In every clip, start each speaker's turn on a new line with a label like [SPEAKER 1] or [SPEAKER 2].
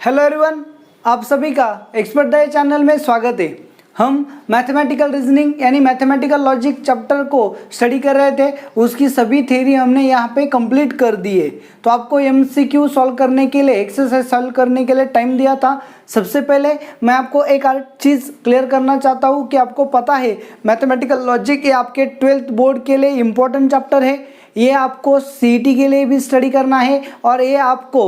[SPEAKER 1] Hello everyone, आप सभी का एक्सपर्ट डाय चैनल में स्वागत है। हम मैथमेटिकल रीजनिंग यानी मैथमेटिकल लॉजिक चैप्टर को स्टडी कर रहे थे। उसकी सभी थ्योरी हमने यहाँ पे कंप्लीट कर दी है। तो आपको एमसीक्यू सॉल्व करने के लिए, एक्सरसाइज सॉल्व करने के लिए टाइम दिया था। सबसे पहले मैं आपको एक चीज़ क्लियर करना चाहता हूँ कि आपको पता है मैथमेटिकल लॉजिक ये आपके 12th बोर्ड के लिए इम्पोर्टेंट चैप्टर है। ये आपको सीईटी के लिए भी स्टडी करना है और ये आपको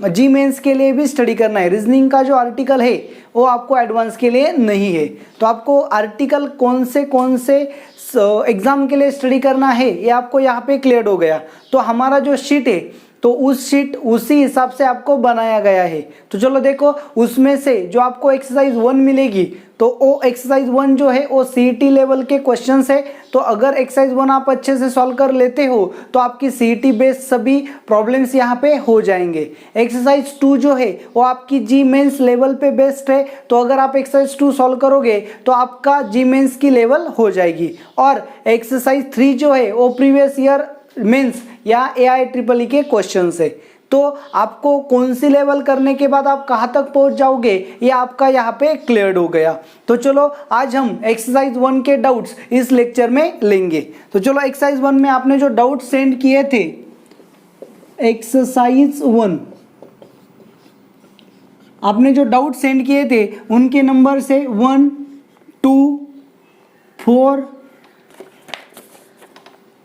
[SPEAKER 1] जी मेंस के लिए भी स्टडी करना है। रीजनिंग का जो आर्टिकल है वो आपको एडवांस के लिए नहीं है। तो आपको आर्टिकल कौन से एग्जाम के लिए स्टडी करना है ये आपको यहाँ पे क्लियर हो गया। तो हमारा जो शीट है तो उस शीट उसी हिसाब से आपको बनाया गया है। तो चलो देखो, उसमें से जो आपको एक्सरसाइज 1 मिलेगी तो वो एक्सरसाइज 1 जो है वो सीईटी लेवल के क्वेश्चंस है। तो अगर एक्सरसाइज 1 आप अच्छे से सॉल्व कर लेते हो तो आपकी सीईटी बेस्ड सभी प्रॉब्लम्स यहाँ पे हो जाएंगे। एक्सरसाइज 2 जो है वो आपकी जी मेंस लेवल पे बेस्ड है। तो अगर आप एक्सरसाइज 2 सॉल्व करोगे तो आपका जी मेंस की लेवल हो जाएगी। और एक्सरसाइज 3 जो है वो प्रीवियस ईयर मेंस या AIEEE के क्वेश्चन है। तो आपको कौन सी लेवल करने के बाद आप कहाँ तक पहुंच जाओगे ये आपका यहाँ पे क्लियर हो गया। तो चलो आज हम एक्सरसाइज 1 के डाउट्स इस लेक्चर में लेंगे। तो चलो एक्सरसाइज 1 में आपने जो डाउट सेंड किए थे, एक्सरसाइज 1 आपने जो डाउट सेंड किए थे उनके नंबर से 1, 2, 4,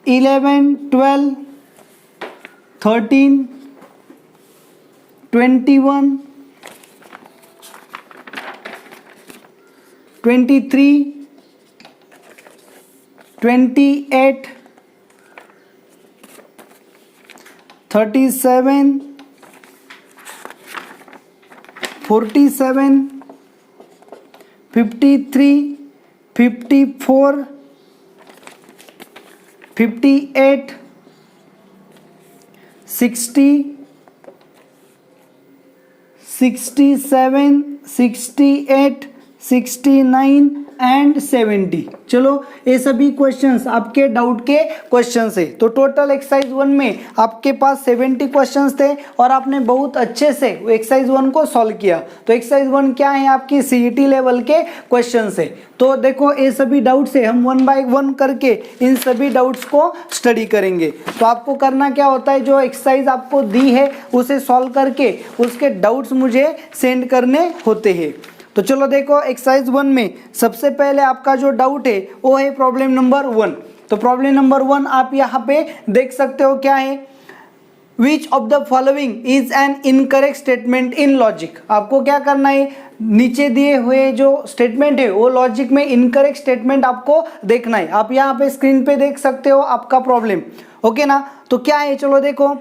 [SPEAKER 1] 11, 12, 13, 21, 23, 28, 37, 47, 53, 54, 58, 60, 67, 68, 69 एंड 70। चलो ये सभी क्वेश्चंस आपके डाउट के क्वेश्चंस है। तो टोटल एक्सरसाइज 1 में आपके पास 70 क्वेश्चंस थे और आपने बहुत अच्छे से एक्सरसाइज 1 को सॉल्व किया। तो एक्सरसाइज 1 क्या है, आपकी सीईटी लेवल के क्वेश्चंस है। तो देखो ये सभी डाउट्स है, हम 1 बाय 1 करके इन सभी डाउट्स को स्टडी करेंगे। तो आपको करना क्या होता है, जो एक्सरसाइज आपको दी है उसे सॉल्व करके उसके डाउट्स मुझे सेंड करने होते हैं। तो चलो देखो एक्सरसाइज 1 में सबसे पहले आपका जो डाउट है वो है प्रॉब्लम नंबर 1। तो प्रॉब्लम नंबर 1 आप यहाँ पे देख सकते हो क्या है, विच of the following is an incorrect statement in logic. आपको क्या करना है, नीचे दिए हुए जो स्टेटमेंट है वो लॉजिक में इनकरेक्ट स्टेटमेंट आपको देखना है। आप यहाँ पे स्क्रीन पे देख सकते हो आपका प्रॉब्लम, ओके ना। तो क्या है, चलो देखो,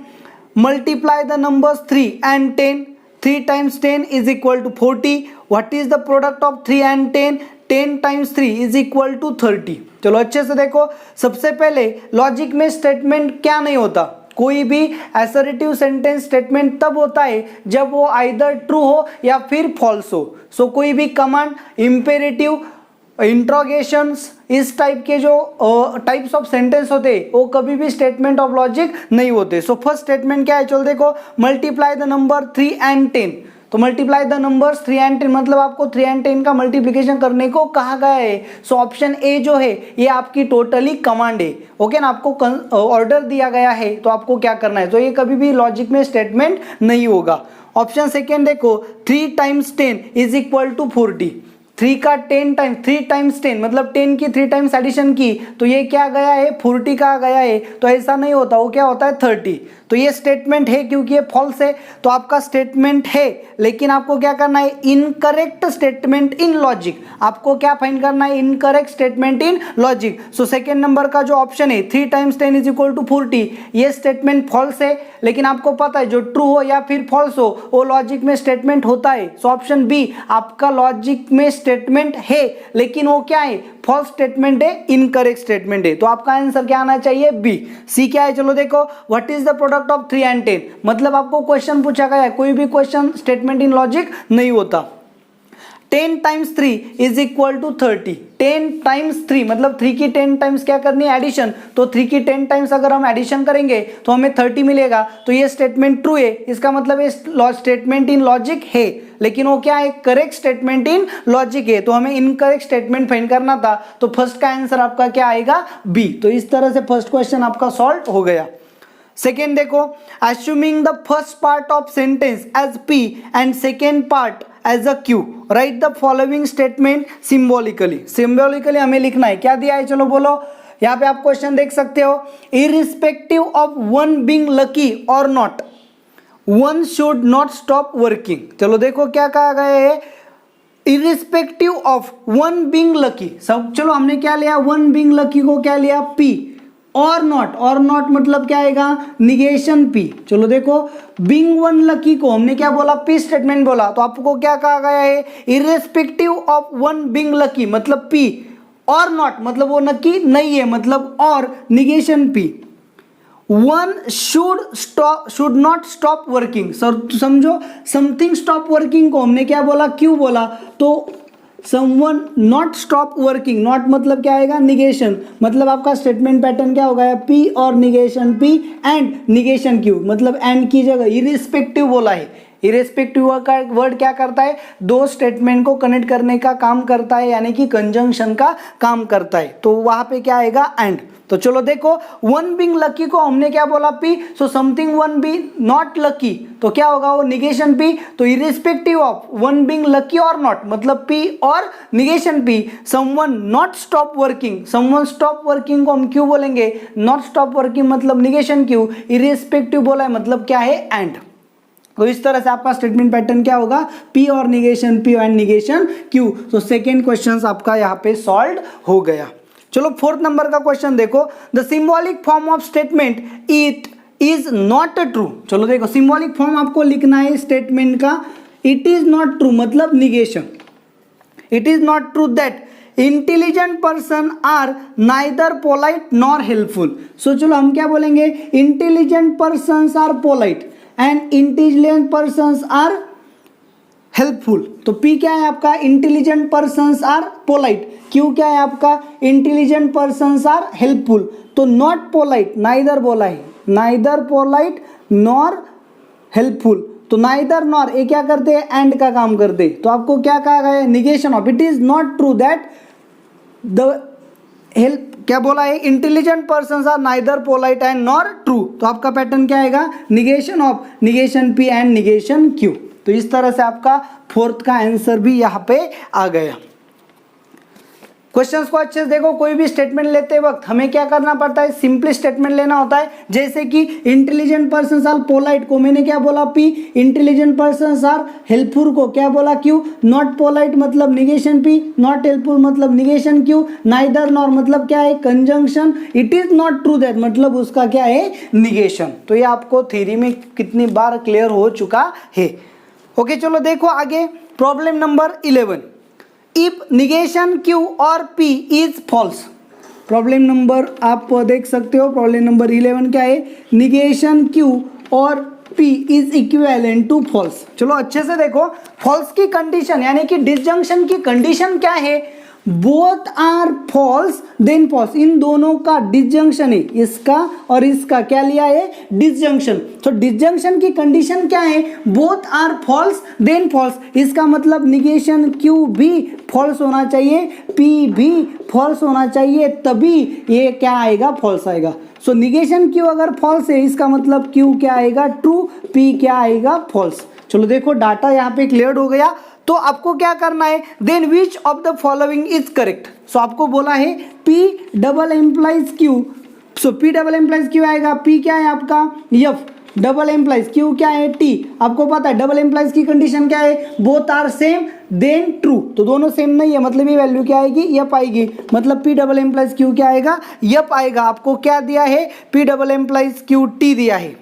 [SPEAKER 1] multiply the numbers 3 and 10. 3 times 10 is equal to 40. What is the product of 3 and 10? 10 times 3 is equal to 30. चलो अच्छे से देखो, सबसे पहले लॉजिक में स्टेटमेंट क्या नहीं होता, कोई भी असर्टिव सेंटेंस स्टेटमेंट तब होता है जब वो आइदर ट्रू हो या फिर फॉल्स हो। सो कोई भी कमांड, इंपेरेटिव, इंट्रोगेशंस, इस टाइप के जो टाइप्स ऑफ सेंटेंस होते हैं वो कभी भी स्टेटमेंट ऑफ लॉजिक नहीं होते। सो फर्स्ट स्टेटमेंट क्या है, चलो देखो, मल्टीप्लाई द नंबर 3 and 10। तो मल्टीप्लाई द नंबर्स 3 and 10 मतलब आपको 3 and 10 का मल्टीप्लिकेशन करने को कहा गया है। सो ऑप्शन ए जो है ये आपकी टोटली कमांड है, ओके ना। आपको ऑर्डर दिया गया है तो आपको क्या करना है, तो ये कभी भी लॉजिक में स्टेटमेंट नहीं होगा। ऑप्शन सेकेंड देखो, 3 times 10 is equal to 40। 3 का 10 टाइम्स, 3 times 10 मतलब 10 की 3 times एडिशन की तो ये क्या गया है, 40 का गया है। तो ऐसा नहीं होता, वो क्या होता है 30। तो ये स्टेटमेंट है क्योंकि ये फॉल्स है, तो आपका स्टेटमेंट है, लेकिन आपको क्या करना है, इनकरेक्ट स्टेटमेंट इन लॉजिक। आपको क्या फाइंड करना है, incorrect statement in logic. So second number का जो ऑप्शन है 3 times 10 is equal to 40, ये स्टेटमेंट फॉल्स है। लेकिन आपको पता है जो ट्रू हो या फिर फॉल्स हो वो लॉजिक में स्टेटमेंट होता है। सो ऑप्शन बी आपका लॉजिक में स्टेटमेंट है लेकिन वो क्या है, फॉल्स स्टेटमेंट है, इनकरेक्ट स्टेटमेंट है। तो आपका आंसर क्या आना चाहिए, बी। सी क्या है, चलो देखो, what is the product of 3 and 10 मतलब आपको क्वेश्चन पूछा गया है, कोई भी क्वेश्चन स्टेटमेंट इन लॉजिक नहीं होता। 10 times 3 is equal to 30। 10 times 3 मतलब 3 की 10 टाइम्स क्या करनी है एडिशन, तो 3 की 10 टाइम्स अगर हम एडिशन करेंगे तो हमें 30 मिलेगा, तो ये स्टेटमेंट ट्रू है, इसका मतलब ये स्टेटमेंट इन लॉजिक है, लेकिन वो क्या है करेक्ट स्टेटमेंट इन लॉजिक है, तो हमें इनकरेक्ट स्टेटमेंट फाइंड करना था, तो फर्स्ट का आंसर आपका क्या आएगा बी। तो इस तरह से फर्स्ट क्वेश्चन आपका सॉल्व हो गया। सेकेंड देखो, assuming the first part of sentence as P and second part as a Q, write the following statement symbolically। Symbolically हमें लिखना है, क्या दिया है चलो बोलो, यहाँ पे आप क्वेश्चन देख सकते हो, irrespective of one being lucky or not, one should not stop working। चलो देखो क्या कहा गया है, irrespective of one being lucky, सब चलो हमने क्या लिया, one being lucky को क्या लिया P, और नॉट मतलब क्या आएगा निगेशन पी। चलो देखो बीइंग वन लकी को हमने क्या बोला पी स्टेटमेंट बोला, तो आपको क्या कहा गया है irrespective of one being lucky मतलब पी, और नॉट मतलब वो लकी नहीं है मतलब और negation P. One should not stop working, sir समझो समथिंग स्टॉप वर्किंग को हमने क्या बोला क्यों बोला, तो someone not stop working, not मतलब क्या आएगा निगेशन, मतलब आपका स्टेटमेंट पैटर्न क्या होगा पी और negation P and negation Q, मतलब एंड की जगह इररिस्पेक्टिव बोला है, इररिस्पेक्टिव का वर्ड क्या करता है दो स्टेटमेंट को कनेक्ट करने का काम करता है, यानी कि कंजंक्शन का काम करता है, तो वहां पे क्या आएगा एंड। तो चलो देखो वन बीइंग लकी को हमने क्या बोला P, so something one be not lucky, तो क्या होगा वो निगेशन पी, तो irrespective of one being lucky और नॉट मतलब पी और negation P, someone not stop working, someone stop working को हम क्यों बोलेंगे, नॉट स्टॉप वर्किंग मतलब निगेशन क्यू, इररिस्पेक्टिव बोला है मतलब क्या है एंड। तो इस तरह से आपका स्टेटमेंट पैटर्न क्या होगा पी और negation P and negation Q. तो सेकेंड क्वेश्चन आपका यहाँ पे सॉल्व हो गया। चलो फोर्थ नंबर का क्वेश्चन देखो, the symbolic form of statement it is not true. चलो देखो सिंबॉलिक फॉर्म आपको लिखना है स्टेटमेंट का, इट इज नॉट ट्रू मतलब negation, it is not true that intelligent person are neither polite nor helpful. So चलो हम क्या बोलेंगे intelligent person are polite and intelligent persons are helpful, तो पी क्या है आपका intelligent persons are polite, Q क्या है आपका इंटेलिजेंट पर्सन्स आर हेल्पफुल, तो नॉट पोलाइट नाइदर बोला है, नाइदर पोलाइट नॉर हेल्पफुल, तो नाइदर नॉर ये क्या करते हैं एंड का काम करते हैं, तो आपको क्या कहा गया है negation of, it is not true that the help क्या बोला है intelligent persons are neither polite and nor true, तो आपका पैटर्न क्या आएगा negation of negation P and negation Q. तो इस तरह से आपका फोर्थ का आंसर भी यहाँ पे आ गया। क्वेश्चंस को अच्छे से देखो, कोई भी स्टेटमेंट लेते वक्त हमें क्या करना पड़ता है सिंपली स्टेटमेंट लेना होता है, जैसे कि इंटेलिजेंट पर्सन्स आर पोलाइट को मैंने क्या बोला P, intelligent persons are helpful को क्या बोला क्यू, नॉट पोलाइट मतलब निगेशन पी, नॉट हेल्पफुल मतलब निगेशन क्यू, नाइदर नॉर मतलब क्या है conjunction, it is not true that मतलब उसका क्या है निगेशन। तो ये आपको थ्योरी में कितनी बार क्लियर हो चुका है। ओके चलो देखो आगे problem number 11, if negation Q और P is false. Problem number आप देख सकते हो प्रॉब्लम नंबर 11 क्या है, निगेशन क्यू और P is equivalent to false. चलो अच्छे से देखो फॉल्स की कंडीशन यानी कि डिसजंक्शन की कंडीशन क्या है, both are false then false, इन दोनों का डिसजंक्शन है, इसका और इसका क्या लिया है डिसजंक्शन। तो डिसजंक्शन की कंडीशन क्या है, both are false then false, इसका मतलब निगेशन क्यू भी फॉल्स होना चाहिए, पी भी फॉल्स होना चाहिए, तभी ये क्या आएगा फॉल्स आएगा। सो निगेशन क्यू अगर फॉल्स है इसका मतलब क्यू क्या आएगा ट्रू, पी क्या आएगा फॉल्स। चलो देखो डाटा यहाँ पे क्लियर हो गया, तो आपको क्या करना है then which of the following is correct. So आपको बोला है P double implies Q, so P double implies Q आएगा, P क्या है आपका F, डबल एम्प्लाइज Q क्या है T, आपको पता है डबल एम्प्लाइज की कंडीशन क्या है both are same then true, तो दोनों सेम नहीं है मतलब ये वैल्यू क्या आएगी F आएगी, मतलब P डबल एम्प्लाइज Q क्या आएगा F आएगा। आपको क्या दिया है P double implies Q T दिया है,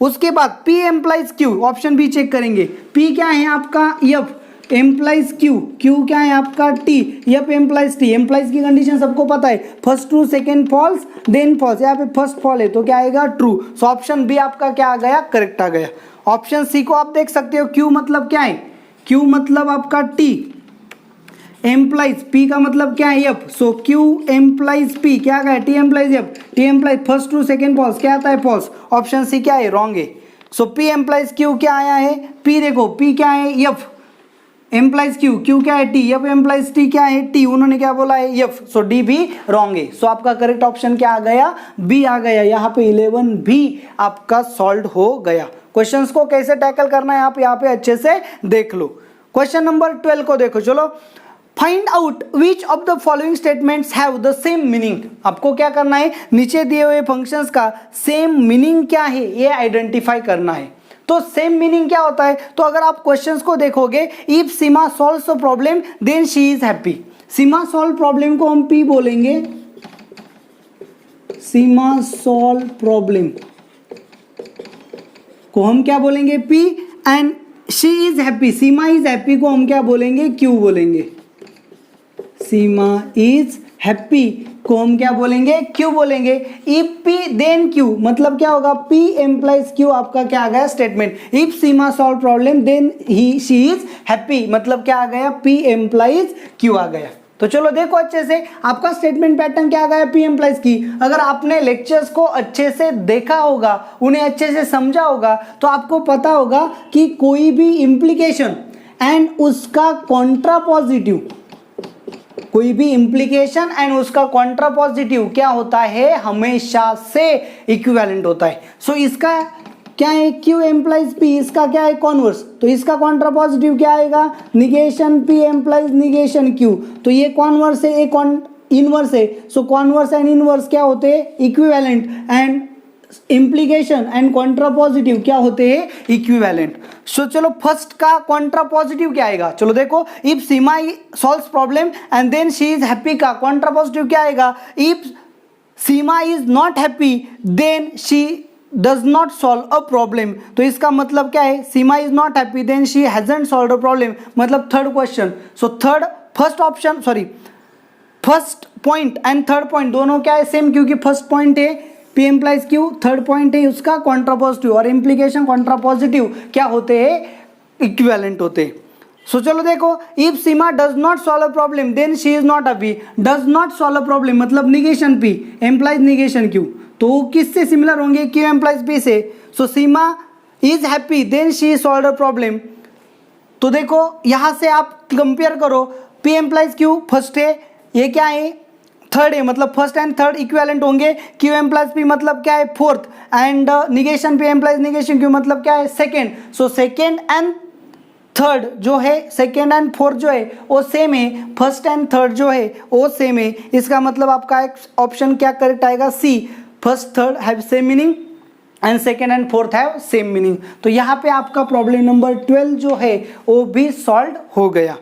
[SPEAKER 1] उसके बाद P एम्प्लाइज Q ऑप्शन भी चेक करेंगे, P क्या है आपका F एम्प्लाइज Q, Q क्या है आपका T, F implies T, implies की कंडीशन सबको पता है first true second false then false, यहाँ पे फर्स्ट फॉल है तो क्या आएगा ट्रू। सो ऑप्शन बी आपका क्या आ गया करेक्ट आ गया। ऑप्शन सी को आप देख सकते हो Q मतलब क्या है, Q मतलब आपका T एम्प्लाइज पी का मतलब क्या है F, so Q implies P क्या है T implies F, T implies first true second false क्या आता है फॉल्स, ऑप्शन सी क्या है रॉन्ग है। सो पी एम्प्लाइज क्यू क्या आया है पी, देखो पी क्या है एफ एम्प्लाइज क्यू, क्यू क्या है टी, एफ एम्प्लाइज टी क्या है टी, उन्होंने क्या बोला है एफ, सो डी भी रॉन्ग है। सो आपका करेक्ट ऑप्शन क्या आ गया बी आ गया, यहाँ पे 11 भी आपका सॉल्व हो गया। क्वेश्चंस को कैसे टैकल करना है आप यहाँ पे अच्छे से देख लो। क्वेश्चन नंबर 12 को देखो, चलो find out which of the following statements have the same meaning. आपको क्या करना है नीचे दिए हुए फंक्शंस का सेम मीनिंग क्या है ये आइडेंटिफाई करना है। तो सेम मीनिंग क्या होता है, तो अगर आप क्वेश्चंस को देखोगे, if Seema solves a problem then she is happy, Seema solve problem को हम पी बोलेंगे, सीमा सॉल्व प्रॉब्लम को हम क्या बोलेंगे P, and she is happy, Seema is happy को हम क्या बोलेंगे क्यू बोलेंगे, सीमा इज हैप्पी को हम क्या बोलेंगे क्यू बोलेंगे। इफ पी देन क्यू मतलब क्या होगा पी एम्प्लाइज क्यू, आपका क्या आ गया statement. If Seema solve problem then he she is happy मतलब क्या आ गया पी एम्प्लाइज क्यू आ गया। तो चलो देखो अच्छे से आपका स्टेटमेंट पैटर्न क्या आ गया पी एम्प्लाइज की। अगर आपने लेक्चर्स को अच्छे से देखा होगा, उन्हें अच्छे से समझा होगा, तो आपको पता होगा कि कोई भी इम्प्लीकेशन एंड उसका कॉन्ट्रापॉजिटिव, कोई भी इम्प्लीकेशन एंड उसका कॉन्ट्रापॉजिटिव क्या होता है हमेशा से इक्विवेलेंट होता है। सो इसका क्या है क्यू एम्प्लाइज पी, इसका क्या है कॉन्वर्स, तो इसका कॉन्ट्रापॉजिटिव क्या आएगा negation P implies negation Q, तो ये कॉन्वर्स है एक इनवर्स है। सो कॉन्वर्स एंड इनवर्स क्या होते हैं equivalent, and implication and contrapositive क्या होते हैं इक्विवेलेंट। सो चलो फर्स्ट का कॉन्ट्रापॉजिटिव क्या आएगा, चलो देखो if Seema solves problem and then she is happy का कॉन्ट्रापॉजिटिव क्या आएगा, if Seema is not happy then she does not solve a problem. तो इसका मतलब क्या है Seema is not happy then she hasn't solved a problem, मतलब third question. So third first option sorry first point and third point दोनों क्या है same, क्योंकि फर्स्ट पॉइंट है P implies Q, third point है उसका कॉन्ट्रापॉजिटिव, और इम्प्लीकेशन कॉन्ट्रापॉजिटिव क्या होते हैं इक्विवेलेंट होते हैं। सो चलो देखो if Seema does not solve a problem then she is not happy, does not solve a problem मतलब negation P implies negation Q, तो वो किससे सिमिलर होंगे क्यू एम्प्लाइज पी से। So Seema is happy then she solve a problem, तो देखो यहां से आप कंपेयर करो पी एम्प्लाइज क्यू फर्स्ट है, ये क्या है थर्ड है, मतलब फर्स्ट एंड थर्ड इक्विवेलेंट होंगे। क्यू एम्प्लाइज पी मतलब क्या है fourth, and negation P implies negation Q मतलब क्या है second. So second and third जो है, सेकेंड एंड फोर्थ जो है वो सेम है, फर्स्ट एंड थर्ड जो है वो सेम है। इसका मतलब आपका एक ऑप्शन क्या करेक्ट आएगा C, first third have same meaning and second and fourth have same meaning. तो यहाँ पे आपका प्रॉब्लम नंबर 12 जो है वो भी सॉल्व हो गया।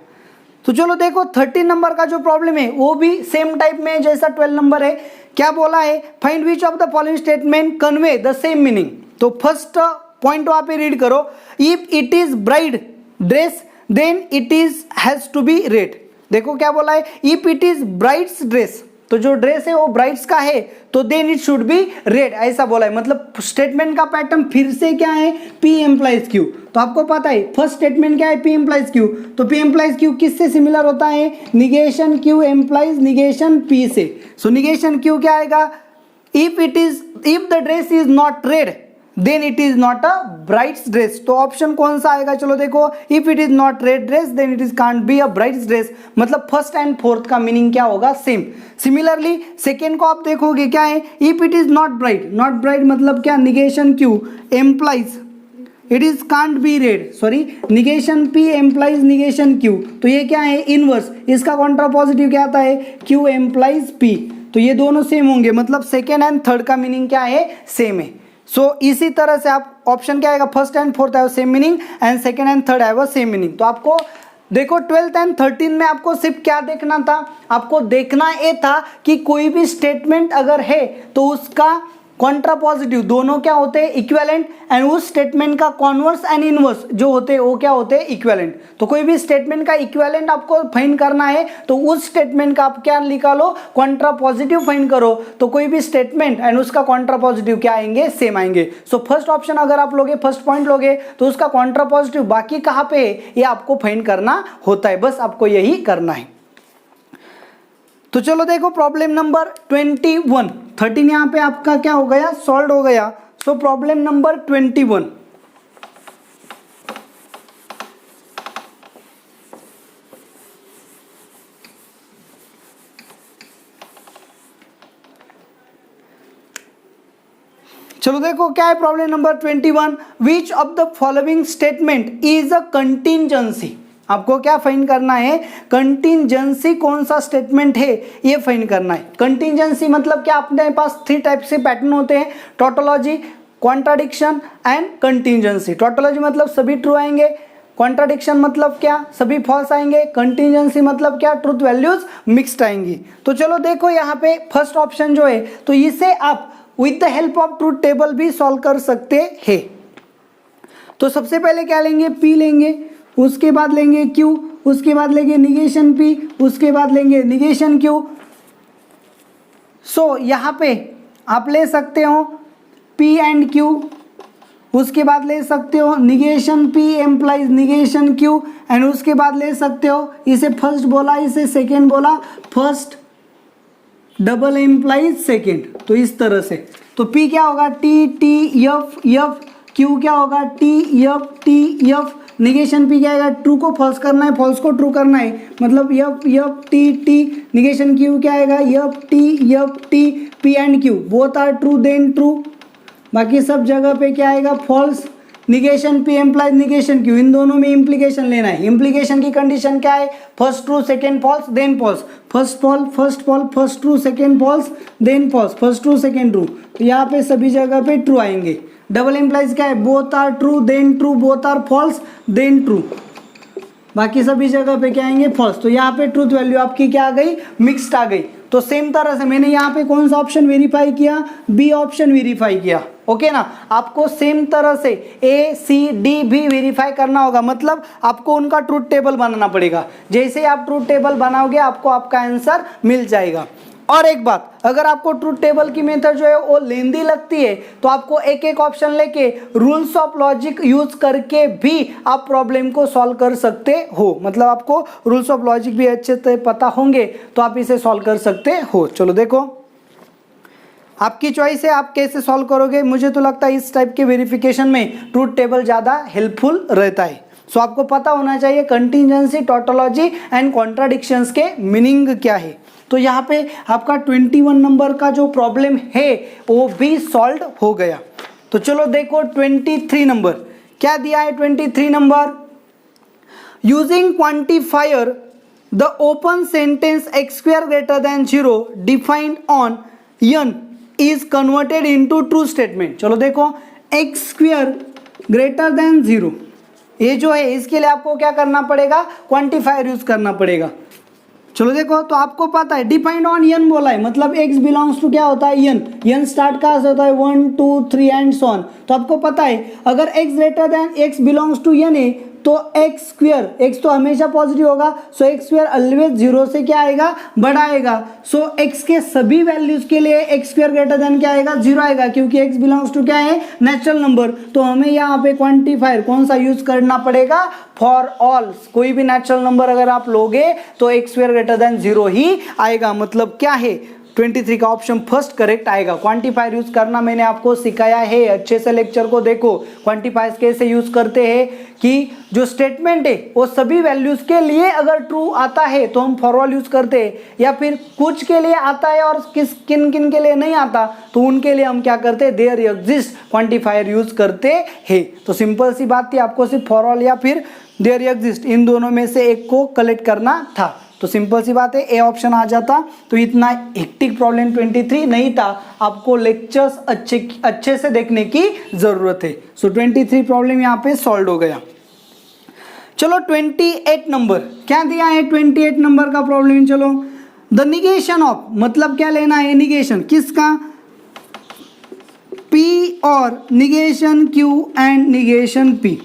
[SPEAKER 1] तो चलो देखो 13 नंबर का जो प्रॉब्लम है वो भी सेम टाइप में जैसा 12 नंबर है। क्या बोला है find which of the following statement convey the same meaning. तो फर्स्ट पॉइंट वहां पे रीड करो, if it is bride dress then it is has to be red. देखो क्या बोला है if it is bride's dress, तो जो ड्रेस है वो ब्राइड्स का है तो then it should be red, ऐसा बोला है। मतलब स्टेटमेंट का पैटर्न फिर से क्या है पी एम्प्लाइज क्यू। तो आपको पता है फर्स्ट स्टेटमेंट क्या है पी एम्प्लाइज क्यू, तो पी एम्प्लाइज क्यू किससे सिमिलर होता है negation Q implies negation P से। सो निगेशन क्यू क्या आएगा if the dress is not red then it is not a bride's dress. तो ऑप्शन कौन सा आएगा, चलो देखो if it is not red dress then it is can't be a bride's dress, मतलब first and fourth का meaning क्या होगा सेम। सिमिलरली सेकेंड को आप देखोगे क्या है if it is not bride, not bride मतलब क्या negation Q implies it is can't be red, sorry negation P implies negation Q, तो ये क्या है इनवर्स, इसका कॉन्ट्रापॉजिटिव क्या आता है क्यू एम्प्लाइज पी। तो ये दोनों सेम होंगे, मतलब सेकेंड एंड थर्ड का मीनिंग क्या है सेम है। सो इसी तरह से आप ऑप्शन क्या आएगा फर्स्ट एंड फोर्थ है same meaning and second and third है सेम मीनिंग। तो आपको देखो 12th एंड 13 में आपको सिर्फ क्या देखना था, आपको देखना ये था कि कोई भी स्टेटमेंट अगर है तो उसका कॉन्ट्रापॉजिटिव दोनों क्या होते हैं इक्विवेलेंट, एंड उस स्टेटमेंट का कॉन्वर्स एंड इनवर्स जो होते हैं वो क्या होते हैं इक्विवेलेंट। तो कोई भी स्टेटमेंट का इक्विवेलेंट आपको फाइंड करना है तो उस स्टेटमेंट का आप क्या निकालो कॉन्ट्रापॉजिटिव फाइंड करो, तो कोई भी स्टेटमेंट एंड उसका कॉन्ट्रापॉजिटिव क्या आएंगे सेम आएंगे। सो फर्स्ट ऑप्शन अगर आप लोगे फर्स्ट पॉइंट लोगे तो उसका कॉन्ट्रापॉजिटिव बाकी कहाँ पे है ये आपको फाइंड करना होता है, बस आपको यही करना है। तो चलो देखो प्रॉब्लम नंबर 21, 13 यहाँ पे आपका क्या हो गया, सॉल्व हो गया। सो प्रॉब्लम नंबर 21, चलो देखो क्या है problem number 21, which of the following statement is a contingency. आपको क्या फाइंड करना है, कंटिंजेंसी कौन सा स्टेटमेंट है ये फाइंड करना है। कंटिंजेंसी मतलब क्या, अपने पास 3 टाइप से पैटर्न होते हैं, tautology, contradiction and contingency. Tautology मतलब सभी ट्रू आएंगे, कॉन्ट्राडिक्शन मतलब क्या, सभी फॉल्स आएंगे, कंटिंजेंसी मतलब क्या, ट्रूथ वैल्यूज मिक्स्ड आएंगी। तो चलो देखो यहाँ पे फर्स्ट ऑप्शन जो है, तो इसे आप with the help of truth table भी सॉल्व कर सकते हैं। तो सबसे पहले क्या लेंगे, पी लेंगे, उसके बाद लेंगे क्यू, उसके बाद लेंगे निगेशन पी, उसके बाद लेंगे निगेशन क्यू। सो यहाँ पे आप ले सकते हो पी एंड क्यू, उसके बाद ले सकते हो negation P implies negation Q, and उसके बाद ले सकते हो, इसे फर्स्ट बोला इसे सेकेंड बोला, फर्स्ट डबल एम्प्लाइज सेकेंड। तो इस तरह से, तो पी क्या होगा, T T F F, Q क्या होगा, T F T F, negation P क्या आएगा, ट्रू को फॉल्स करना है, फॉल्स को ट्रू करना है, मतलब F F T T, negation Q क्या आएगा, F T, P and Q both are true then true, बाकी सब जगह पे क्या आएगा, false. Negation P implies negation Q, इन दोनों में इम्प्लीकेशन लेना है। इम्प्लीकेशन की कंडीशन क्या है, first true second false then false, first fall first true second false then false, first true second true. तो यहाँ पे सभी जगह पे ट्रू आएंगे। डबल एम्प्लाइज क्या है, both are true then true, both are false then true, बाकी सभी जगह पे क्या आएंगे, फॉल्स। तो यहाँ पे ट्रूथ वैल्यू आपकी क्या आ गई, मिक्स्ड आ गई। तो सेम तरह से मैंने यहाँ पे कौन सा ऑप्शन वेरीफाई किया, बी ऑप्शन वेरीफाई किया, ओके ना। आपको सेम तरह से ए सी डी भी वेरीफाई करना होगा, मतलब आपको उनका ट्रूथ टेबल बनाना पड़ेगा। जैसे आप ट्रूथ टेबल बनाओगे आपको आपका आंसर मिल जाएगा। और एक बात, अगर आपको ट्रूथ टेबल की मेथड जो है वो लेंदी लगती है तो आपको एक एक ऑप्शन लेके रूल्स ऑफ लॉजिक यूज करके भी आप प्रॉब्लम को सॉल्व कर सकते हो। मतलब आपको रूल्स ऑफ लॉजिक भी अच्छे से पता होंगे तो आप इसे सॉल्व कर सकते हो। चलो देखो, आपकी चॉइस है, आप कैसे सॉल्व करोगे। मुझे तो लगता है इस टाइप के वेरिफिकेशन में ट्रूथ टेबल ज़्यादा हेल्पफुल रहता है। सो आपको पता होना चाहिए कंटिंजेंसी, टोटोलॉजी एंड कॉन्ट्राडिक्शंस के मीनिंग क्या है। तो यहाँ पे आपका 21 नंबर का जो प्रॉब्लम है वो भी सॉल्व हो गया। तो चलो देखो 23 नंबर क्या दिया है। 23 number, using quantifier the open sentence x square greater than 0 defined on n is converted into true statement. चलो देखो, x स्क्वायर ग्रेटर देन 0 ये जो है इसके लिए आपको क्या करना पड़ेगा, क्वांटिफायर यूज करना पड़ेगा। चलो देखो, तो आपको पता है डिफाइंड ऑन n बोला है, मतलब x बिलोंग्स टू क्या होता है, n स्टार्ट कहाँ से होता है 1 2 3 एंड सो ऑन। तो आपको पता है अगर x greater than x belongs to n है तो x स्क्वायर, x तो हमेशा पॉजिटिव होगा, सो x स्क्वायर ऑलवेज 0 से क्या आएगा, बड़ा आएगा। सो x के सभी वैल्यूज के लिए x स्क्वायर ग्रेटर देन क्या आएगा, 0 आएगा, क्योंकि x बिलोंग्स टू क्या है, नेचुरल नंबर। तो हमें यहाँ पे क्वांटिफायर कौन सा यूज करना पड़ेगा, फॉर ऑल। कोई भी नेचुरल नंबर अगर आप लोगे तो x स्क्वायर ग्रेटर देन 0 ही आएगा। मतलब क्या है, 23 का ऑप्शन फर्स्ट करेक्ट आएगा। क्वांटिफायर यूज करना मैंने आपको सिखाया है, अच्छे से लेक्चर को देखो। क्वांटिफायर्स कैसे यूज करते हैं कि जो स्टेटमेंट है वो सभी वैल्यूज के लिए अगर ट्रू आता है तो हम फॉर ऑल यूज करते हैं, या फिर कुछ के लिए आता है और किन किन के लिए नहीं आता तो उनके लिए हम क्या करते हैं, देयर एग्जिस्ट क्वांटिफायर यूज करते हैं। तो सिंपल सी बात थी, आपको सिर्फ फॉर ऑल या फिर देयर एग्जिस्ट इन दोनों में से एक को कलेक्ट करना था। तो सिंपल सी बात है, ए ऑप्शन आ जाता तो इतना हेक्टिक प्रॉब्लम 23 नहीं था। आपको लेक्चर्स अच्छे से देखने की जरूरत है। सो 23 प्रॉब्लम यहाँ पे सॉल्व हो गया। चलो 28 नंबर क्या दिया है, 28 नंबर का प्रॉब्लम। चलो, द निगेशन ऑफ, मतलब क्या लेना है, निगेशन किसका, P और negation Q and negation P।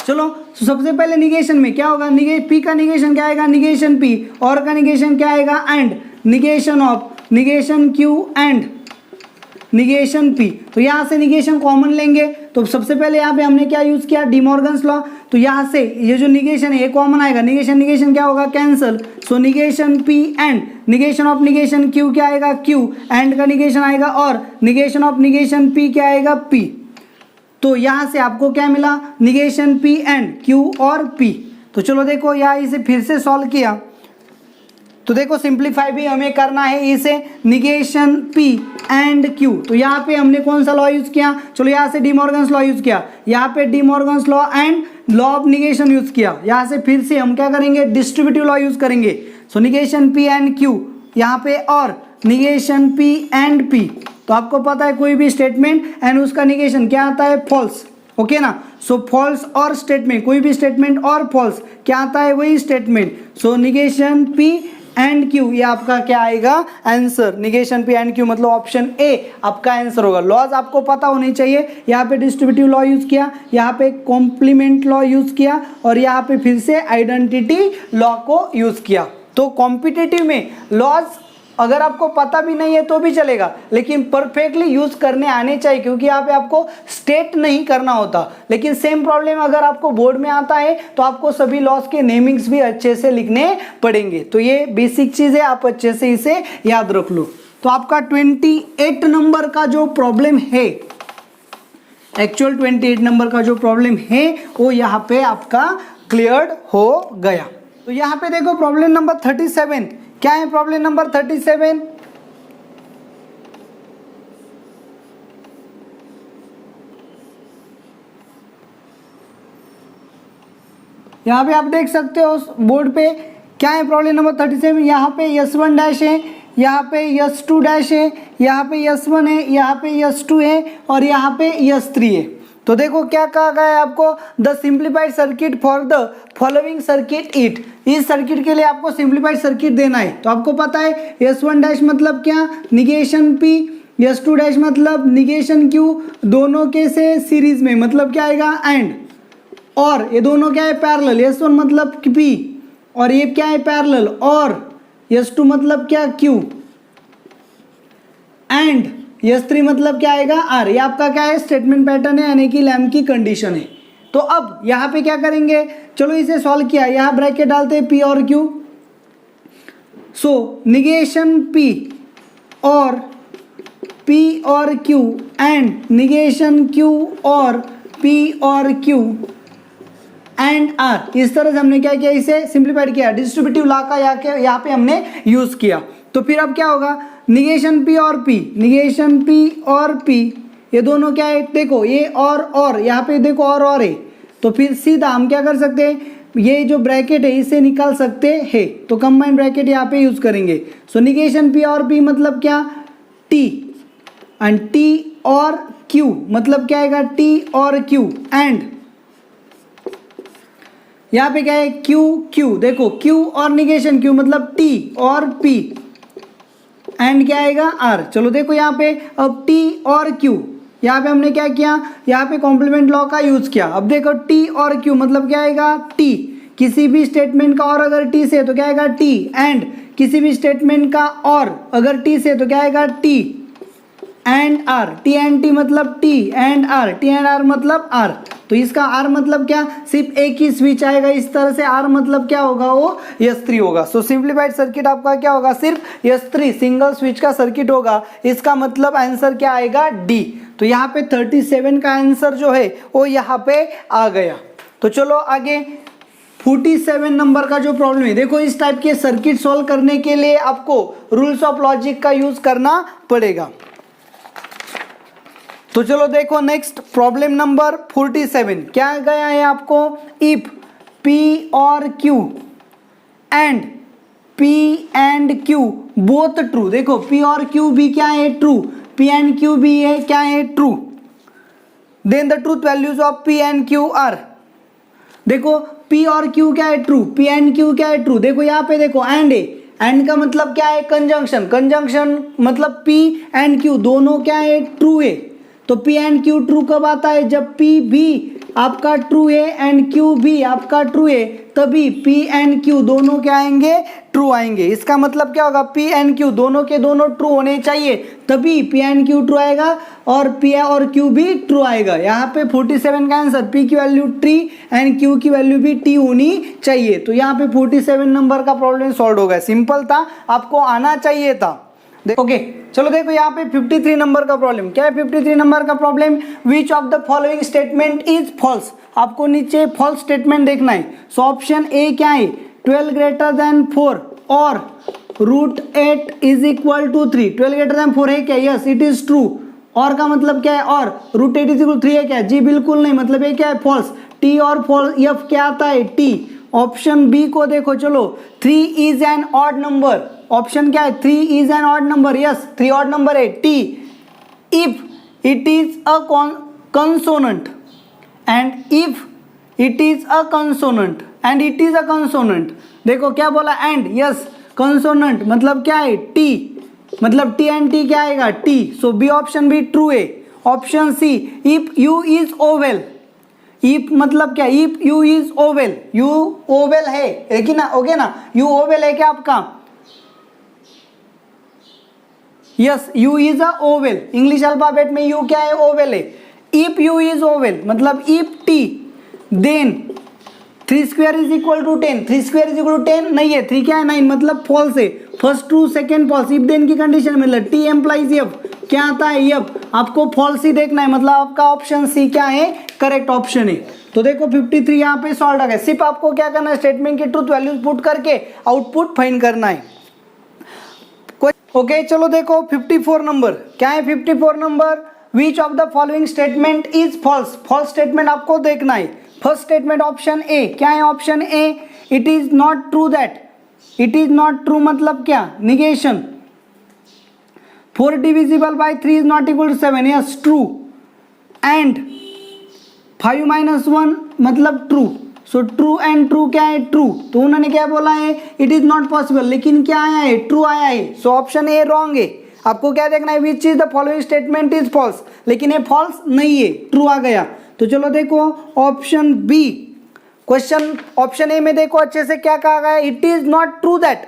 [SPEAKER 1] चलो सबसे पहले निगेशन में क्या होगा, पी का निगेशन क्या आएगा, निगेशन पी, और का निगेशन क्या आएगा, and negation of negation Q and negation P. तो यहां से निगेशन कॉमन लेंगे तो सबसे पहले यहाँ पे हमने क्या यूज किया, डिमॉर्गन्स लॉ। तो यहाँ से ये जो निगेशन है ये कॉमन आएगा, निगेशन क्या होगा, cancel. So negation P and negation of negation Q क्या आएगा, Q एंड का निगेशन आएगा, और निगेशन ऑफ निगेशन P क्या आएगा, P। तो यहाँ से आपको क्या मिला, निगेशन P एंड Q और P। तो चलो देखो यहाँ इसे फिर से सॉल्व किया तो देखो सिंप्लीफाई भी हमें करना है इसे, निगेशन P एंड Q। तो यहाँ पे हमने कौन सा लॉ यूज किया, चलो यहाँ से डिमॉर्गन्स लॉ यूज किया, यहाँ पे De Morgan's law and law of negation use किया। यहाँ से फिर से हम क्या करेंगे, डिस्ट्रीब्यूटिव लॉ यूज करेंगे। सो निगेशन P एंड Q यहाँ पे, और निगेशन P एंड P। तो आपको पता है कोई भी स्टेटमेंट एंड उसका निगेशन क्या आता है, फॉल्स, ओके ना। सो फॉल्स और स्टेटमेंट, कोई भी स्टेटमेंट और फॉल्स क्या आता है, वही statement. So negation P and Q ये आपका क्या आएगा, answer. Negation P and Q मतलब ऑप्शन ए आपका आंसर होगा। लॉज आपको पता होनी चाहिए। यहाँ पे डिस्ट्रीब्यूटिव लॉ यूज किया, यहाँ पे कॉम्प्लीमेंट लॉ यूज किया, और यहाँ पे फिर से आइडेंटिटी लॉ को यूज किया। तो कॉम्पिटिटिव में लॉज अगर आपको पता भी नहीं है तो भी चलेगा, लेकिन परफेक्टली यूज करने आने चाहिए, क्योंकि यहाँ पे आपको स्टेट नहीं करना होता। लेकिन सेम प्रॉब्लम अगर आपको बोर्ड में आता है तो आपको सभी लॉज के नेमिंग्स भी अच्छे से लिखने पड़ेंगे। तो ये बेसिक चीज है, आप अच्छे से इसे याद रख लो। तो आपका 28 नंबर का जो प्रॉब्लम है, एक्चुअल 28 नंबर का जो प्रॉब्लम है वो यहाँ पे आपका क्लियर हो गया। तो यहाँ पे देखो प्रॉब्लम नंबर 37 क्या है, प्रॉब्लम नंबर 37 यहाँ पे आप देख सकते हो बोर्ड पे क्या है, प्रॉब्लम नंबर 37। यहाँ पे S1 डैश है, यहाँ पे S2 डैश है, यहाँ पे S1 है, यहाँ पे S2 है, और यहाँ पे S3 है। तो देखो क्या कहा गया है आपको, the simplified circuit for the following circuit it. इस सर्किट के लिए आपको सिंप्लीफाइड सर्किट देना है। तो आपको पता है S1 डैश मतलब क्या, निगेशन P, S2 डैश मतलब निगेशन Q, दोनों के से सीरीज में मतलब क्या आएगा, एंड, और ये दोनों क्या है, पैरेलल। S1 मतलब P और ये क्या है, पैरेलल, और S2 मतलब क्या, Q, एंड S3 मतलब क्या आएगा, R। ये आपका क्या है, स्टेटमेंट पैटर्न है, यानी कि लैम्प की कंडीशन है। तो अब यहाँ पे क्या करेंगे, चलो इसे सॉल्व किया, यहाँ ब्रैकेट डालते हैं P और Q। सो निगेशन P और Q एंड निगेशन Q और P और Q एंड R। इस तरह से हमने क्या किया, इसे सिंप्लीफाइड किया, डिस्ट्रीब्यूटिव लॉ का यहाँ पे हमने यूज किया। तो फिर अब क्या होगा, निगेशन P और P, निगेशन P और P ये दोनों क्या है, देखो ये और यहाँ पे देखो और है। तो फिर सीधा हम क्या कर सकते हैं, ये जो ब्रैकेट है इसे निकाल सकते हैं। तो कंबाइंड ब्रैकेट यहाँ पे यूज करेंगे। सो निगेशन P और P मतलब क्या, T, एंड T और Q मतलब क्या आएगा, T और Q, एंड यहाँ पे क्या है, Q, देखो Q और निगेशन Q मतलब T और P, एंड क्या आएगा, R। चलो देखो यहाँ पे अब T और Q, यहाँ पे हमने क्या किया, यहाँ पे कॉम्प्लीमेंट लॉ का यूज किया। अब देखो T और Q मतलब क्या आएगा, T, किसी भी स्टेटमेंट का और अगर T से तो क्या आएगा T, एंड किसी भी स्टेटमेंट का और अगर T से तो क्या आएगा T and R। T and T मतलब T and R, T and R मतलब R। तो इसका R मतलब क्या, सिर्फ एक ही स्विच आएगा इस तरह से, R मतलब क्या होगा, वो S3 होगा। सो सिंप्लीफाइड सर्किट आपका क्या होगा, सिर्फ S3 सिंगल स्विच का सर्किट होगा। इसका मतलब आंसर क्या आएगा, D। तो यहाँ पे 37 का आंसर जो है वो यहाँ पे आ गया। तो चलो आगे 47 नंबर का जो प्रॉब्लम है, देखो इस टाइप के सर्किट सॉल्व करने के लिए आपको रूल्स ऑफ लॉजिक का यूज करना पड़ेगा। तो चलो देखो नेक्स्ट प्रॉब्लम नंबर 47 क्या गया है आपको, इफ P और Q and Q both true. देखो P और Q भी क्या है, ट्रू, P एंड Q भी है क्या है, true, then the truth values of P and Q are. देखो P और Q क्या है, ट्रू, P एंड Q क्या है, ट्रू। देखो यहाँ पे देखो एंड है, एंड का मतलब क्या है, कंजंक्शन मतलब P एंड Q दोनों क्या है, ट्रू है। तो P एंड Q ट्रू कब आता है, जब P भी आपका ट्रू है एंड Q भी आपका ट्रू है, तभी P एंड Q दोनों क्या आएंगे, ट्रू आएंगे। इसका मतलब क्या होगा, पी एंड क्यू दोनों के दोनों ट्रू होने चाहिए, तभी पी एंड क्यू ट्रू आएगा और पी और क्यू भी ट्रू आएगा। यहाँ पे 47 का आंसर, पी की वैल्यू टी एंड क्यू की वैल्यू भी टी होनी चाहिए। तो यहाँ पे 47 नंबर का प्रॉब्लम सॉल्व हो गया, सिंपल था, आपको आना चाहिए था। ओके चलो देखो यहाँ पे 53 नंबर का प्रॉब्लम क्या है। 53 नंबर का problem, which of the following statement is false. आपको नीचे फॉल्स स्टेटमेंट देखना है। सो ऑप्शन ए क्या है, 12 ग्रेटर देन 4 और √8 is equal to 3। 12 greater than 4 है क्या, यस इट इज ट्रू। और का मतलब क्या है, और √8 इज इक्वल 3 है क्या, जी बिल्कुल नहीं, मतलब ये क्या है, फॉल्स। टी और फॉल्स, एफ क्या आता है, टी। ऑप्शन बी को देखो, चलो 3 is an odd number. Option क्या है, 3 is an odd number, yes 3 odd number है। T if it is a consonant and if it is a consonant and it is a consonant. देखो क्या बोला, and, yes consonant मतलब क्या है, T, मतलब टी एंड टी क्या आएगा, टी। सो बी ऑप्शन भी ट्रू है। Option C, if U is vowel. If मतलब क्या, if U is vowel, U vowel है लेकिन ना, ओके ना, यू ओवेल है क्या आपका, yes U is a vowel. English alphabet में यू क्या है, ओवेल है। इफ यू इज ओवेल मतलब if T, then 3 square is equal to 10। 3 square is equal to 10 नहीं है, 3 क्या है, 9, मतलब फॉल्स है। First true second false, if then की कंडीशन मतलब टी एम्प्लाइज एफ, क्या आता है एफ। आपको फॉल्स ही देखना है, मतलब आपका ऑप्शन सी क्या है, करेक्ट ऑप्शन है। तो देखो 53 यहाँ पे सॉल्व आ गया। सिर्फ आपको क्या करना है, स्टेटमेंट की ट्रूथ वैल्यूज पुट करके आउटपुट फाइंड करना है। ओके चलो देखो 54 नंबर क्या है। 54 number, which of the following statement is false. False statement आपको देखना है। फर्स्ट स्टेटमेंट ऑप्शन ए क्या है, option A, it is not true that. It is not true मतलब क्या, negation. 4 divisible by 3 is not equal to 7, yes true. And 5 - 1 मतलब true. So true and true क्या है, ट्रू। तो उन्होंने क्या बोला है, इट इज नॉट पॉसिबल, लेकिन क्या आया है, ट्रू आया है। सो ऑप्शन ए रॉन्ग है। आपको क्या देखना है, which is the following statement is false, लेकिन ये फॉल्स नहीं है, ट्रू आ गया। तो चलो देखो option B, question option A में देखो अच्छे से क्या कहा गया, it is not true that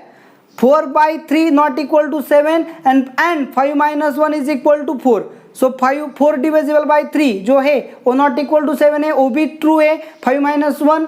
[SPEAKER 1] 4/3 not equal to 7 and 5 - 1 is equal to 4। So 4 divisible by 3 जो है वो नॉट इक्वल टू 7 है, वो भी ट्रू है। 5 - 1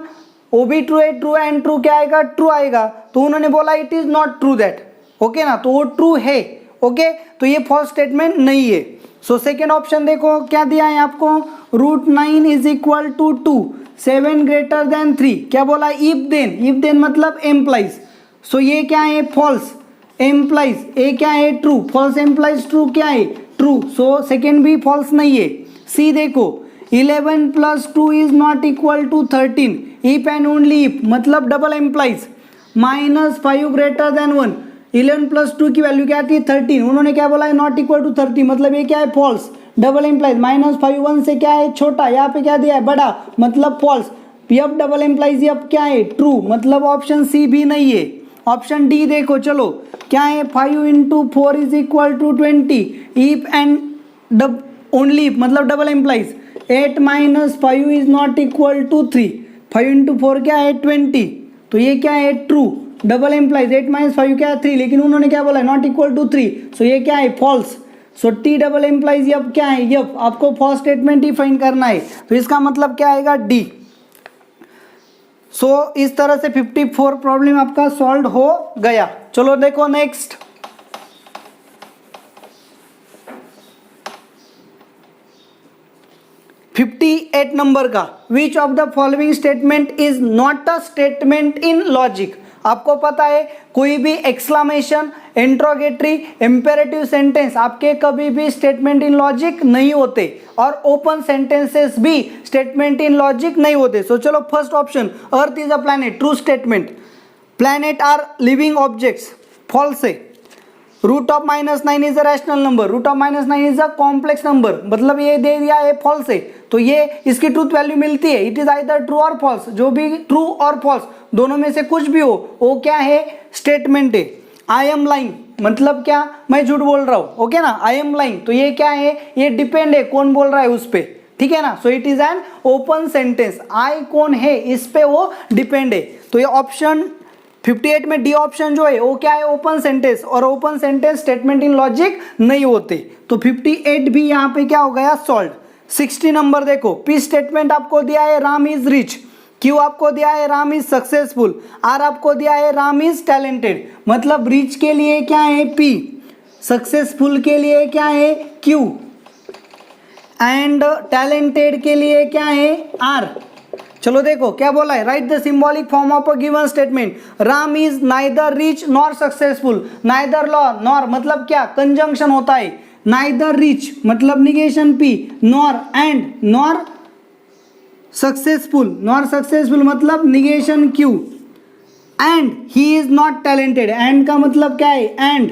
[SPEAKER 1] वो भी ट्रू है, ट्रू एंड ट्रू क्या आएगा, ट्रू आएगा। तो उन्होंने बोला it is not true that, okay ना, तो वो ट्रू है। ओके तो ये फॉल्स स्टेटमेंट नहीं है। सो सेकेंड ऑप्शन देखो क्या दिया है आपको, √9 is equal to 2, 7 greater than 3। क्या बोला, इफ देन मतलब एम्प्लाइज। सो ये क्या है, फॉल्स एम्प्लाइज, ए क्या है, ट्रू। फॉल्स एम्प्लाइज ट्रू क्या है, ट्रू। सो सेकेंड भी फॉल्स नहीं है। सी देखो 11 + 2 is not equal to 13, if and only if मतलब डबल एम्प्लाइज। -5 ग्रेटर देन 1, 11 + 2 की वैल्यू क्या आती है, 13। उन्होंने क्या बोला है, नॉट इक्वल टू 30, मतलब ये क्या है, फॉल्स। डबल एम्प्लाइज -5 1 से क्या है, छोटा, यहाँ पे क्या दिया है, बड़ा, मतलब false. F double implies F क्या है, ट्रू, मतलब ऑप्शन सी भी नहीं है। ऑप्शन डी देखो चलो क्या है, 5 × 4 is equal to 20, if and only मतलब double implies. 8 - 5 is not equal to 3, 5 × 4 क्या है, 20। तो ये क्या है, ट्रू। डबल एम्प्लाइज 8 - 5 क्या है, 3, लेकिन उन्होंने क्या बोला, नॉट इक्वल टू 3। सो ये क्या है, false. So T double implies F क्या है, एफ। आपको फॉल्स स्टेटमेंट ही फाइंड करना है, तो इसका मतलब क्या आएगा, डी। सो इस तरह से 54 प्रॉब्लम आपका सॉल्व हो गया। चलो देखो नेक्स्ट, $58 नंबर का, विच of the following statement is not a statement in logic. आपको पता है कोई भी एक्सक्लेमेशन, इंट्रोगेटरी, इंपेरेटिव सेंटेंस आपके कभी भी स्टेटमेंट इन लॉजिक नहीं होते, और ओपन सेंटेंसेस भी स्टेटमेंट इन लॉजिक नहीं होते। सो चलो first option, earth is a planet, true statement. Planet are living objects, false है। √9 is a rational number, √9 is a complex number, मतलब ये दे दिया है, फॉल्स है। तो ये इसकी ट्रूथ वैल्यू मिलती है, इट इज आइदर ट्रू और फॉल्स, जो भी ट्रू और फॉल्स दोनों में से कुछ भी हो वो क्या है, स्टेटमेंट है। आई एम लाइंग मतलब क्या, मैं झूठ बोल रहा हूँ, ओके ना, आई एम लाइंग, तो ये क्या है, ये डिपेंड है कौन बोल रहा है उस पर, ठीक है ना। So it is an open sentence, आई कौन है इस पे वो डिपेंड है। तो ये ऑप्शन 58 में डी ऑप्शन जो है वो क्या है, ओपन सेंटेंस, और open sentence statement in logic नहीं होते, तो 58 भी यहाँ पे क्या हो गया, सॉल्व। 60 नंबर देखो, पी स्टेटमेंट आपको दिया है राम इज रिच, क्यू आपको दिया है राम इज सक्सेसफुल, आर आपको दिया है राम इज टैलेंटेड, मतलब रिच के लिए क्या है पी, सक्सेसफुल के लिए क्या है क्यू, एंड टैलेंटेड के लिए क्या है आर। चलो देखो क्या बोला है, write the symbolic form of a given statement, Ram is neither rich nor successful, neither law nor मतलब क्या, कंजंक्शन होता है, नाइदर रिच मतलब negation P, nor and nor successful, nor successful मतलब negation Q, and he is not talented, and का मतलब क्या है, and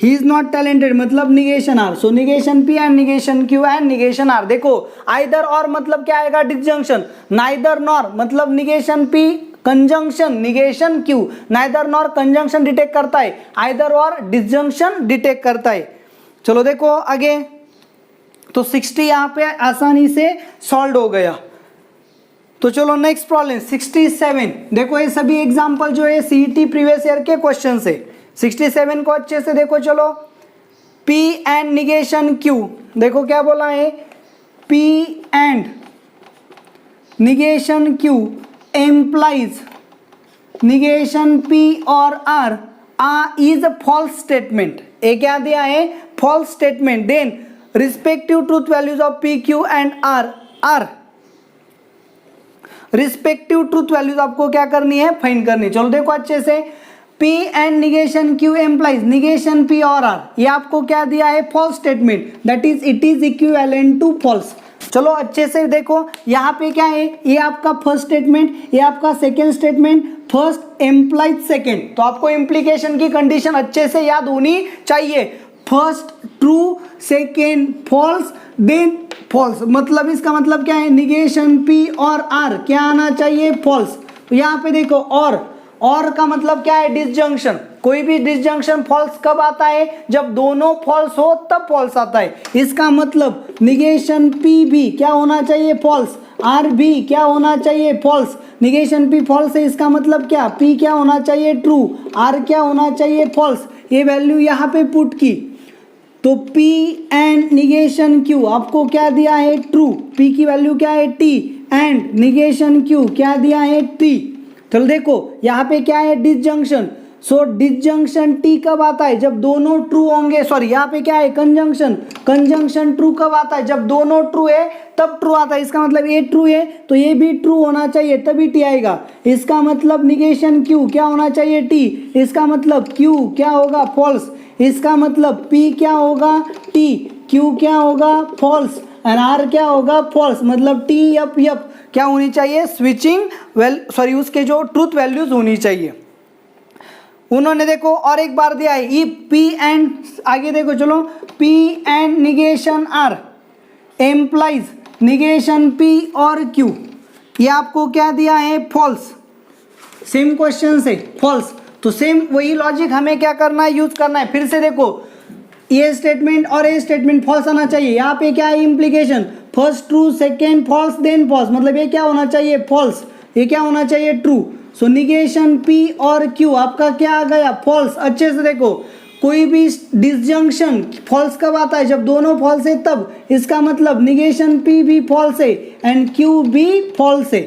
[SPEAKER 1] he is not talented मतलब negation R, so negation P and negation Q and negation R. देखो either और मतलब क्या आएगा, डिसजंक्शन, नाइदर नॉर मतलब negation P conjunction negation Q, neither nor conjunction detect करता है, आइदर और डिसजंक्शन डिटेक्ट करता है। चलो देखो आगे, तो 60 यहाँ पे आसानी से सॉल्व हो गया। तो चलो नेक्स्ट प्रॉब्लम 67, देखो ये सभी एग्जांपल जो है सीईटी प्रीवियस ईयर के क्वेश्चन से, 67 को अच्छे से देखो। चलो P एंड निगेशन Q, देखो क्या बोला है, P and negation Q implies negation P और R is a false statement, ये क्या दिया है, false statement, then respective truth values of P Q and R are respective truth values आपको क्या करनी है, फाइंड करनी। चलो देखो अच्छे से, P and negation Q implies negation P और R, ये आपको क्या दिया है, false statement, that is it is equivalent to false. चलो अच्छे से देखो यहाँ पे क्या है, ये आपका फर्स्ट स्टेटमेंट, ये आपका second statement, first implies second, तो आपको इम्प्लीकेशन की कंडीशन अच्छे से याद होनी चाहिए, first true second false then false, मतलब इसका मतलब क्या है, निगेशन P और R क्या आना चाहिए, फॉल्स। तो यहाँ पे देखो और का मतलब क्या है, डिसजंक्शन, कोई भी डिसजंक्शन फॉल्स कब आता है, जब दोनों फॉल्स हो तब फॉल्स आता है, इसका मतलब निगेशन P भी क्या होना चाहिए, फॉल्स, R भी क्या होना चाहिए, फॉल्स, निगेशन P फॉल्स है, इसका मतलब क्या, P क्या होना चाहिए, ट्रू, R क्या होना चाहिए, फॉल्स, ये वैल्यू यहाँ पे पुट की, तो P एंड निगेशन Q आपको क्या दिया है, ट्रू, P की वैल्यू क्या है T एंड निगेशन Q क्या दिया है T। चलो देखो यहाँ पे क्या है, डिसजंक्शन, सो डिसजंक्शन T कब आता है, जब दोनों ट्रू होंगे, सॉरी यहाँ पे क्या है, कंजंक्शन ट्रू कब आता है, जब दोनों ट्रू है तब ट्रू आता है, इसका मतलब ये ट्रू है तो ये भी ट्रू होना चाहिए तभी T आएगा, इसका मतलब निगेशन Q क्या होना चाहिए, T, इसका मतलब Q क्या होगा, फॉल्स, इसका मतलब P क्या होगा, T, Q क्या होगा, फॉल्स, एंड R क्या होगा, फॉल्स, मतलब T यप क्या होनी चाहिए, स्विचिंग उसके जो ट्रूथ वैल्यूज होनी चाहिए। उन्होंने देखो और एक बार दिया है, ई P एंड, आगे देखो चलो, P and negation R implies negation P और Q, ये आपको क्या दिया है, फॉल्स, सेम क्वेश्चन से फॉल्स, तो सेम वही लॉजिक हमें क्या करना है, यूज करना है। फिर से देखो ये स्टेटमेंट और ये स्टेटमेंट फॉल्स आना चाहिए, यहाँ पे क्या है, implication, first true second false then false, मतलब ये क्या होना चाहिए, फॉल्स, ये क्या होना चाहिए, ट्रू, सो निगेशन P और Q आपका क्या आ गया, फॉल्स। अच्छे से देखो, कोई भी डिसजंक्शन फॉल्स कब आता है, जब दोनों फॉल्स है तब, इसका मतलब निगेशन P भी फॉल्स है एंड Q भी फॉल्स है,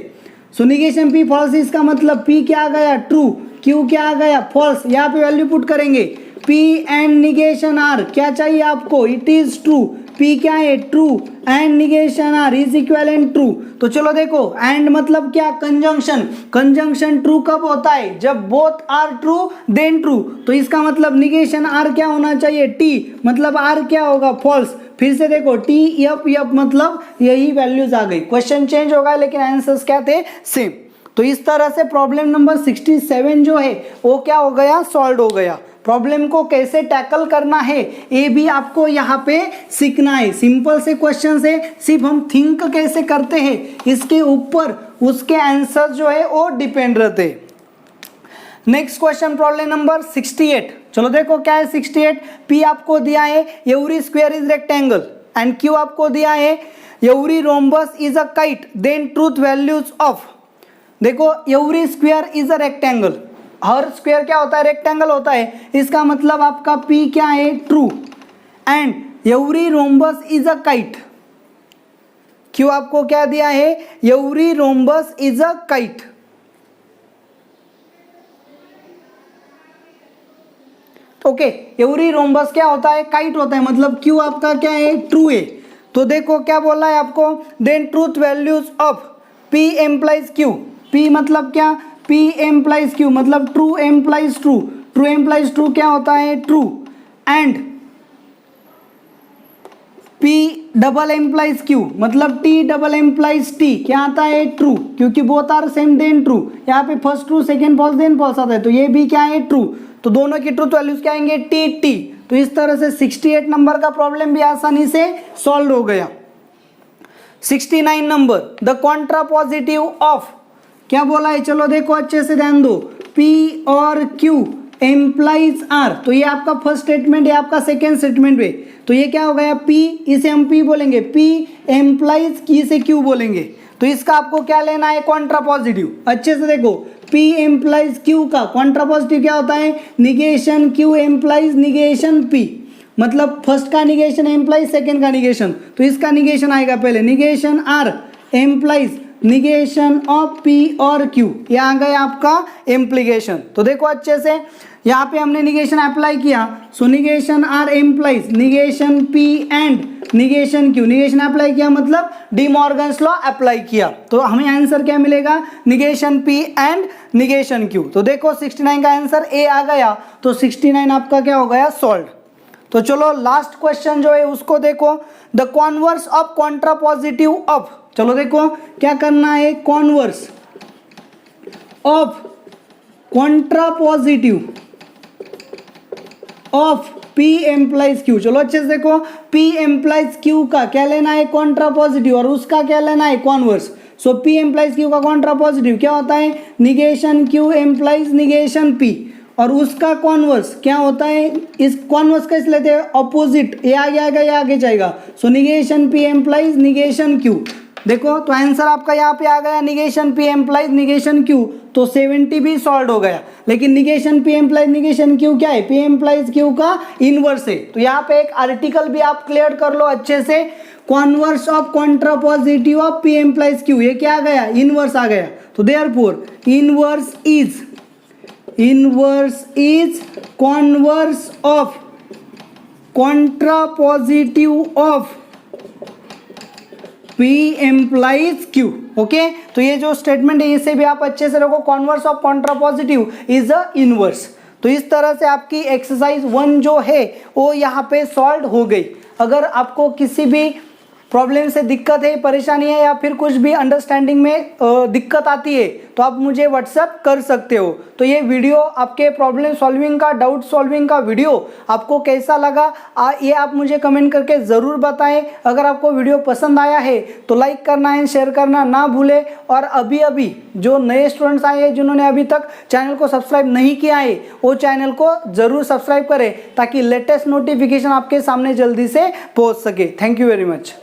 [SPEAKER 1] सो निगेशन P फॉल्स है, इसका मतलब P क्या आ गया, ट्रू, Q क्या आ गया, फॉल्स, यहाँ पे वैल्यू पुट करेंगे, P एंड निगेशन R क्या चाहिए आपको, इट इज ट्रू, P क्या है, true, and negation R is equivalent true. तो चलो देखो, एंड मतलब क्या, कंजंक्शन ट्रू कब होता है, जब both are true then true, तो इसका मतलब निगेशन R क्या होना चाहिए, T, मतलब R क्या होगा, फॉल्स। फिर से देखो T यप मतलब यही वैल्यूज आ गई, क्वेश्चन चेंज होगा लेकिन आंसर्स क्या थे, सेम। तो इस तरह से प्रॉब्लम नंबर 67 जो है वो क्या हो गया, सॉल्व हो गया। प्रॉब्लम को कैसे टैकल करना है ये भी आपको यहाँ पे सीखना है, सिंपल से क्वेश्चन है, सिर्फ हम थिंक कैसे करते हैं इसके ऊपर उसके आंसर जो है वो डिपेंड रहते हैं। नेक्स्ट क्वेश्चन प्रॉब्लम नंबर 68, चलो देखो क्या है 68, P आपको दिया है every square is rectangle and Q आपको दिया है every rhombus is a kite, then truth values of, देखो every square is a rectangle हर स्क्वायर क्या होता है, रेक्टेंगल होता है। इसका मतलब आपका P क्या है, true. And every rhombus is a kite. क्यों आपको क्या दिया है, every rhombus is a kite. Okay, every rhombus क्या होता है, काइट होता है, मतलब क्यू आपका क्या है, ट्रू है। तो देखो क्या बोला है आपको, then truth values of P employees Q। P मतलब क्या, P एम्प्लाइज Q मतलब true implies true, true implies true क्या होता है, true. And P double implies Q मतलब T डबल एम्प्लाइज T क्या आता है, ट्रू, क्योंकि both are same then true. यहाँ पे first true second false then false आता है, तो ये भी क्या है, ट्रू। तो दोनों की ट्रूथ वैल्यूज क्या आएंगे, T T। तो इस तरह से 68 नंबर का प्रॉब्लम भी आसानी से सॉल्व हो गया। 69 नंबर, द कॉन्ट्रापॉजिटिव ऑफ, क्या बोला है, चलो देखो अच्छे से ध्यान दो, P और Q एम्प्लाइज R। तो ये आपका फर्स्ट स्टेटमेंट है, आपका सेकेंड स्टेटमेंट है। तो ये क्या हो गया, P, इसे हम P बोलेंगे, P एम्प्लाइज इसे Q बोलेंगे। तो इसका आपको क्या लेना है, कॉन्ट्रापॉजिटिव। अच्छे से देखो, P एम्प्लाइज Q का कॉन्ट्रापॉजिटिव क्या होता है, negation Q implies negation P। मतलब फर्स्ट का निगेशन एम्प्लाइज, सेकेंड का निगेशन। तो इसका निगेशन आएगा पहले, negation R implies negation of P और Q। ये आ गया आपका इम्प्लीकेशन। तो देखो अच्छे से, यहाँ पे हमने निगेशन अप्लाई किया, so negation R implies negation P and negation Q। Negation apply किया मतलब डी मॉर्गन्स लॉ अप्लाई किया। तो हमें आंसर क्या मिलेगा, negation P and negation Q। तो देखो 69 का आंसर A आ गया। तो 69 आपका क्या हो गया, सॉल्व। तो चलो लास्ट क्वेश्चन जो है उसको देखो, the converse of contrapositive of. चलो देखो क्या करना है, converse of contrapositive of P employees Q। चलो अच्छे से देखो, P एम्प्लाइज Q का क्या लेना है, कॉन्ट्रापॉजिटिव, और उसका क्या लेना है, converse. So P employees Q का कॉन्ट्रापॉजिटिव क्या होता है, negation Q implies negation P, और उसका कॉन्वर्स क्या होता है, इस कॉन्वर्स कैसे लेते हैं, ऑपोजिट, ये आगे आएगा ये आगे जाएगा। So negation P implies negation Q। देखो तो आंसर आपका यहाँ पे आ गया, negation P implies negation Q। तो 70 भी सॉल्व हो गया। लेकिन negation P implies negation Q क्या है, P एम्प्लाइज Q का इनवर्स है। तो यहाँ पे एक आर्टिकल भी आप क्लियर कर लो अच्छे से, converse of contrapositive of P employees Q। ये क्या आ गया, इनवर्स आ गया। तो therefore inverse is converse of contrapositive of P employees Q। Okay, तो ये जो स्टेटमेंट है इसे भी आप अच्छे से रखो, converse of contrapositive is a inverse. तो इस तरह से आपकी एक्सरसाइज 1 जो है वो यहाँ पे सॉल्व हो गई। अगर आपको किसी भी प्रॉब्लम से दिक्कत है, परेशानी है, या फिर कुछ भी अंडरस्टैंडिंग में दिक्कत आती है तो आप मुझे व्हाट्सएप कर सकते हो। तो ये वीडियो आपके प्रॉब्लम सॉल्विंग का, डाउट सॉल्विंग का वीडियो आपको कैसा लगा ये आप मुझे कमेंट करके ज़रूर बताएं। अगर आपको वीडियो पसंद आया है तो लाइक करना एंड शेयर करना ना भूलें। और अभी अभी जो नए स्टूडेंट्स आए हैं जिन्होंने अभी तक चैनल को सब्सक्राइब नहीं किया है वो चैनल को ज़रूर सब्सक्राइब करें ताकि लेटेस्ट नोटिफिकेशन आपके सामने जल्दी से पहुँच सके। Thank you very much.